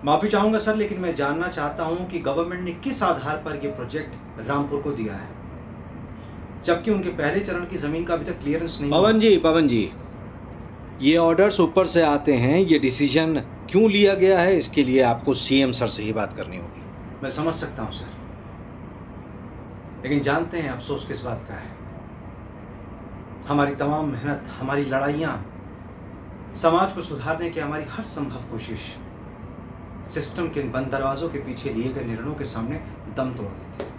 माफी चाहूंगा सर, लेकिन मैं जानना चाहता हूं कि गवर्नमेंट ने किस आधार पर यह प्रोजेक्ट रामपुर को दिया है, जबकि उनके पहले चरण की जमीन का अभी तक क्लियरेंस नहीं हुआ। पवन जी, ये ऑर्डर्स ऊपर से आते हैं। ये डिसीजन क्यों लिया गया है, इसके लिए आपको सीएम सर से ही बात करनी होगी। मैं समझ सकता हूं सर, लेकिन जानते हैं अफसोस किस बात का है। हमारी तमाम मेहनत, हमारी लड़ाइयां, समाज को सुधारने की हमारी हर संभव कोशिश सिस्टम के इन बंद दरवाजों के पीछे लिए गए निर्णयों के सामने दम तोड़ देती है।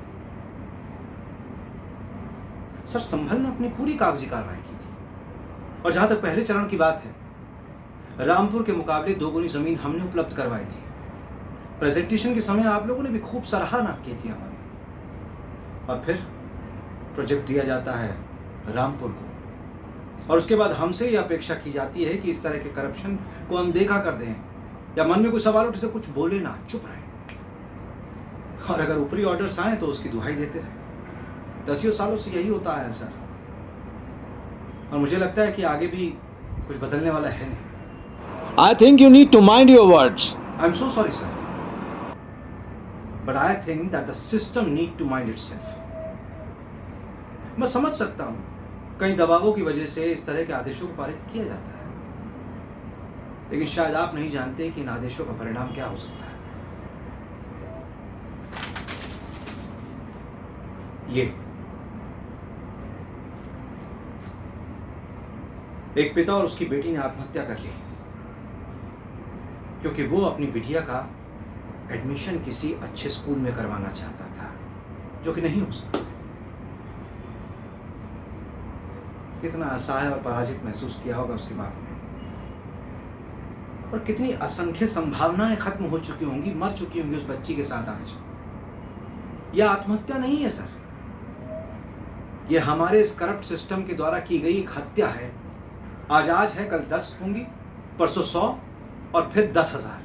सर, संभल ने अपनी पूरी कागजी कार्रवाई की थी, और जहां तक पहले चरण की बात है, रामपुर के मुकाबले दोगुनी जमीन हमने उपलब्ध करवाई थी। प्रेजेंटेशन के समय आप लोगों ने भी खूब सराहना की थी हमारी, और फिर प्रोजेक्ट दिया जाता है रामपुर को, और उसके बाद हमसे ये अपेक्षा की जाती है कि इस तरह के करप्शन को अनदेखा कर दें, या मन में कोई सवाल उठे तो कुछ बोले ना, चुप रहे, और अगर ऊपरी ऑर्डर्स आए तो उसकी दुहाई देते रहे। 10 सालों से यही होता है सर, और मुझे लगता है कि आगे भी कुछ बदलने वाला है नहीं। I think you need to mind your words. I'm so sorry sir, but I think that the system need to mind itself. मैं समझ सकता हूं कई दबावों की वजह से इस तरह के आदेशों को पारित किया जाता है, लेकिन शायद आप नहीं जानते कि इन आदेशों का परिणाम क्या हो सकता है। ये एक पिता और उसकी बेटी ने आत्महत्या कर ली, क्योंकि वो अपनी बिटिया का एडमिशन किसी अच्छे स्कूल में करवाना चाहता था, जो कि नहीं हो सकता। कितना असहाय और पराजित महसूस किया होगा उसके बाप ने, और कितनी असंख्य संभावनाएं खत्म हो चुकी होंगी, मर चुकी होंगी उस बच्ची के साथ। आज यह आत्महत्या नहीं है सर, यह हमारे इस करप्ट सिस्टम के द्वारा की गई एक हत्या है। आज है, कल 10 होंगी, परसों 100, और फिर 10,000।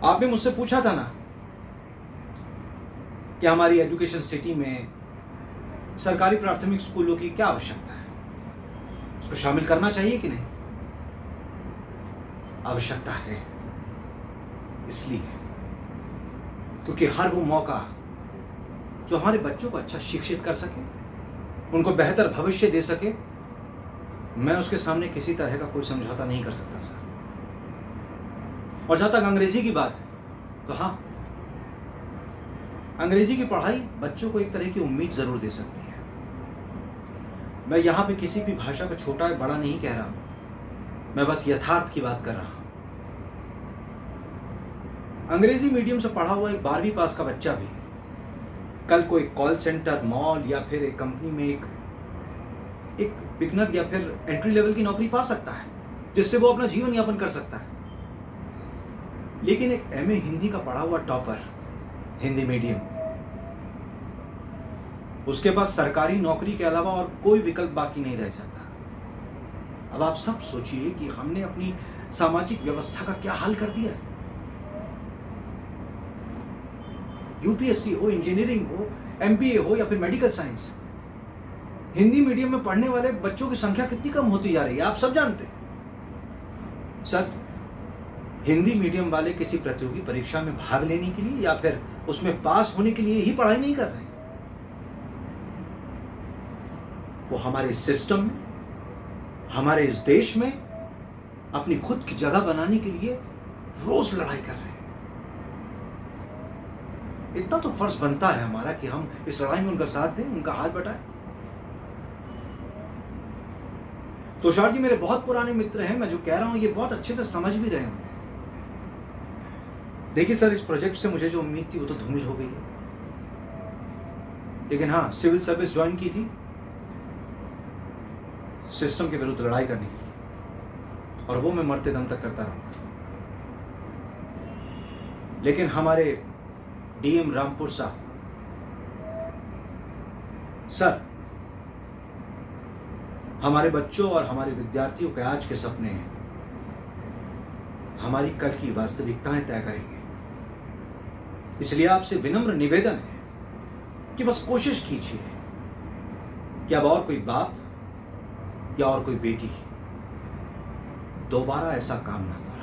आपने मुझसे पूछा था ना कि हमारी एजुकेशन सिटी में सरकारी प्राथमिक स्कूलों की क्या आवश्यकता है, उसको शामिल करना चाहिए कि नहीं। आवश्यकता है, इसलिए क्योंकि हर वो मौका जो हमारे बच्चों को अच्छा शिक्षित कर सके, उनको बेहतर भविष्य दे सके, मैं उसके सामने किसी तरह का कोई समझौता नहीं कर सकता सर। और जहां तक अंग्रेजी की बात है, तो हाँ, अंग्रेजी की पढ़ाई बच्चों को एक तरह की उम्मीद जरूर दे सकती है। मैं यहां पे किसी भी भाषा को छोटा या बड़ा नहीं कह रहा, मैं बस यथार्थ की बात कर रहा हूं। अंग्रेजी मीडियम से पढ़ा हुआ एक 12वीं पास का बच्चा भी कल को एक कॉल सेंटर, मॉल या फिर एक कंपनी में एक बिगनर या फिर एंट्री लेवल की नौकरी पा सकता है, जिससे वो अपना जीवन यापन कर सकता है। लेकिन एक एमए हिंदी का पढ़ा हुआ टॉपर, हिंदी मीडियम, उसके पास सरकारी नौकरी के अलावा और कोई विकल्प बाकी नहीं रह जाता। अब आप सब सोचिए कि हमने अपनी सामाजिक व्यवस्था का क्या हाल कर दिया है। यूपीएससी हो, इंजीनियरिंग हो, एमबीए हो या फिर मेडिकल साइंस, हिंदी मीडियम में पढ़ने वाले बच्चों की संख्या कितनी कम होती जा रही है, आप सब जानते हैं। सर, हिंदी मीडियम वाले किसी प्रतियोगी परीक्षा में भाग लेने के लिए या फिर उसमें पास होने के लिए ही पढ़ाई नहीं कर रहे हैं, वो हमारे सिस्टम में, हमारे इस देश में अपनी खुद की जगह बनाने के लिए रोज लड़ाई कर रहे हैं। इतना तो फर्ज बनता है हमारा कि हम इस लड़ाई में उनका साथ दें, उनका हाथ बटाएं। तुषार जी मेरे बहुत पुराने मित्र हैं, मैं जो कह रहा हूं ये बहुत अच्छे से समझ भी रहे होंगे। देखिए सर, इस प्रोजेक्ट से मुझे जो उम्मीद थी वो तो धूमिल हो गई है, लेकिन हाँ, सिविल सर्विस ज्वाइन की थी सिस्टम के विरुद्ध लड़ाई करने की, और वो मैं मरते दम तक करता रहूंगा। लेकिन हमारे डीएम रामपुर साहब, सर, हमारे बच्चों और हमारे विद्यार्थियों के आज के सपने हमारी कल की वास्तविकताएं तय करेंगे। इसलिए आपसे विनम्र निवेदन है कि बस कोशिश कीजिए कि अब और कोई बाप या और कोई बेटी दोबारा ऐसा काम ना दोहराए।